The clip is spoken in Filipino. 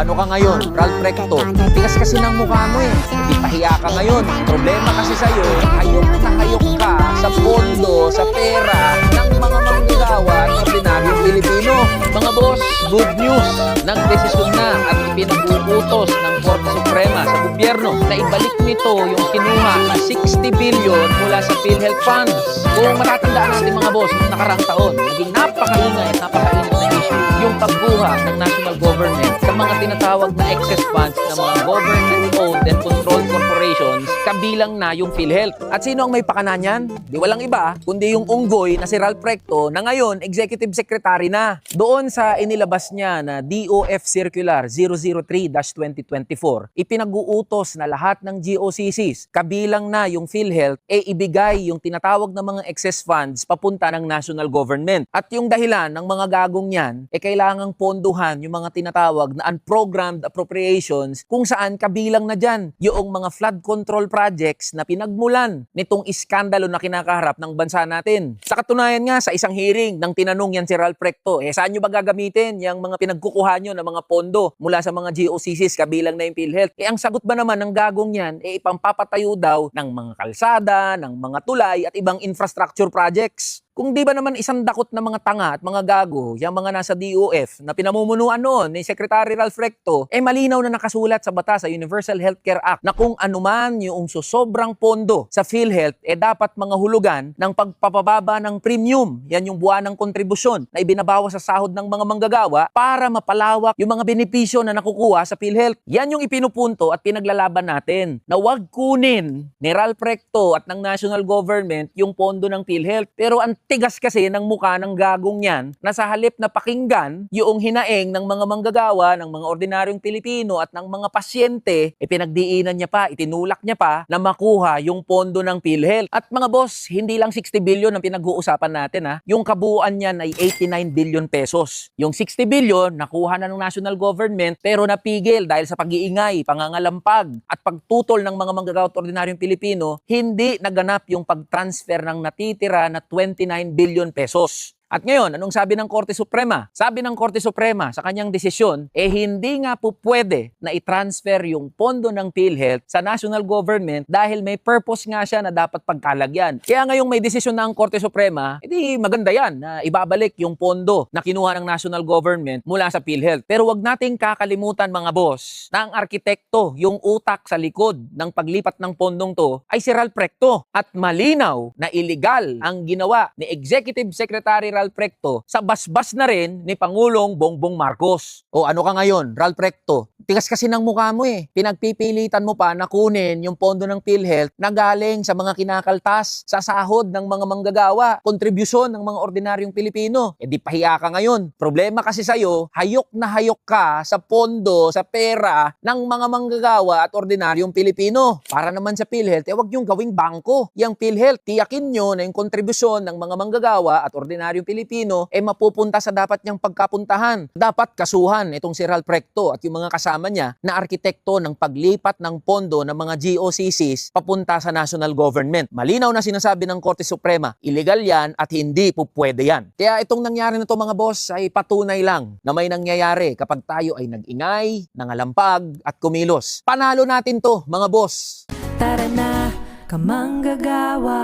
ano ka ngayon? Ralph Recto. Tigas kasi ng mukha mo eh. Hindi pahiya ka ngayon. Problema kasi sa'yo, hayok na hayok ka sa pondo, sa pera ng mga manggagawa at ordinaryong Pilipino. Mga boss, good news. Nagdesisyon na at ipinag-uutos ng Korte Suprema sa gobyerno na ibalik nito yung kinuha na 60 billion mula sa PhilHealth Funds. Kung matatandaan natin mga boss, noong nakaraang taon, naging napakaingay at napakainit na issue yung pagkuha ng national government sa mga tinatawag na excess funds ng mga government-owned and controlled corporations, kabilang na yung PhilHealth. At sino ang may pakana niyan? Di walang iba, kundi yung unggoy na si Ralph Recto na ngayon Executive Secretary na. Doon sa inilabas niya na DOF Circular 003-2024, ipinag-uutos na lahat ng GOCCs, kabilang na yung PhilHealth, ibigay yung tinatawag na mga excess funds papunta ng national government. At yung dahilan ng mga gagong yan, kailangang ponduhan yung mga tinatawag na unprogrammed appropriations kung saan kabilang na dyan yung mga flood control projects na pinagmulan nitong iskandalo na kinakaharap ng bansa natin. Sa katunayan nga, sa isang hearing nang tinanong yan si Ralph Recto, saan nyo ba gagamitin yung mga pinagkukuha nyo ng mga pondo mula sa mga GOCCs kabilang na yung PhilHealth? Ang sagot ba naman ng gagong yan, ipampapatayo daw ng mga kalsada, ng mga tulay at ibang infrastructure projects. Kung di ba naman isang dakot na mga tanga at mga gago, yung mga nasa DOF na pinamumunuan noon ni Secretary Ralph Recto, malinaw na nakasulat sa batas sa Universal Healthcare Act na kung anuman yung sobrang pondo sa PhilHealth, dapat mga hulugan ng pagpapababa ng premium. Yan yung buwanang kontribusyon na ibinabawas sa sahod ng mga manggagawa para mapalawak yung mga benepisyo na nakukuha sa PhilHealth. Yan yung ipinupunto at pinaglalaban natin na wag kunin ni Ralph Recto at ng national government yung pondo ng PhilHealth. Pero ang tigas kasi ng mukha ng gagong yan na sa halip na pakinggan yung hinaing ng mga manggagawa, ng mga ordinaryong Pilipino at ng mga pasyente, pinagdiinan niya pa, itinulak niya pa na makuha yung pondo ng PhilHealth. At mga boss, hindi lang 60 billion ang pinag-uusapan natin ha. Yung kabuuan niyan ay 89 billion pesos. Yung 60 billion nakuha na ng national government pero napigil dahil sa pag-iingay, pangangalampag at pagtutol ng mga manggagawa at ordinaryong Pilipino, hindi naganap yung pag-transfer ng natitira na 29 billion pesos. At ngayon, anong sabi ng Korte Suprema? Sabi ng Korte Suprema sa kanyang desisyon, hindi nga po pwede na i-transfer yung pondo ng PhilHealth sa national government dahil may purpose nga siya na dapat pagkalagyan. Kaya ngayong may desisyon ng Korte Suprema, maganda yan na ibabalik yung pondo na kinuha ng national government mula sa PhilHealth. Pero wag nating kakalimutan mga boss na ang arkitekto, yung utak sa likod ng paglipat ng pondong to ay si Ralph Recto. At malinaw na illegal ang ginawa ni Executive Secretary Ralph Recto sa basbas na rin ni Pangulong Bongbong Marcos. O ano ka ngayon, Ralph Recto? Tigas kasi ng mukha mo Pinagpipilitan mo pa na kunin yung pondo ng PhilHealth na galing sa mga kinakaltas sa sahod ng mga manggagawa, kontribusyon ng mga ordinaryong Pilipino. Di pahiya ka ngayon. Problema kasi sa'yo, hayok na hayok ka sa pondo, sa pera ng mga manggagawa at ordinaryong Pilipino. Para naman sa PhilHealth, wag yung gawing bangko. Yung PhilHealth, tiyakin nyo na yung kontribusyon ng mga manggagawa at ordinaryong Pilipino mapupunta sa dapat niyang pagkapuntahan. Dapat kasuhan itong si Ralph Recto at yung mga kasama niya na arkitekto ng paglipat ng pondo ng mga GOCCs papunta sa national government. Malinaw na sinasabi ng Korte Suprema, illegal yan at hindi po pwede yan. Kaya itong nangyari na to mga boss ay patunay lang na may nangyayari kapag tayo ay nag-ingay, nangalampag at kumilos. Panalo natin to mga boss. Tara na, kamanggagawa.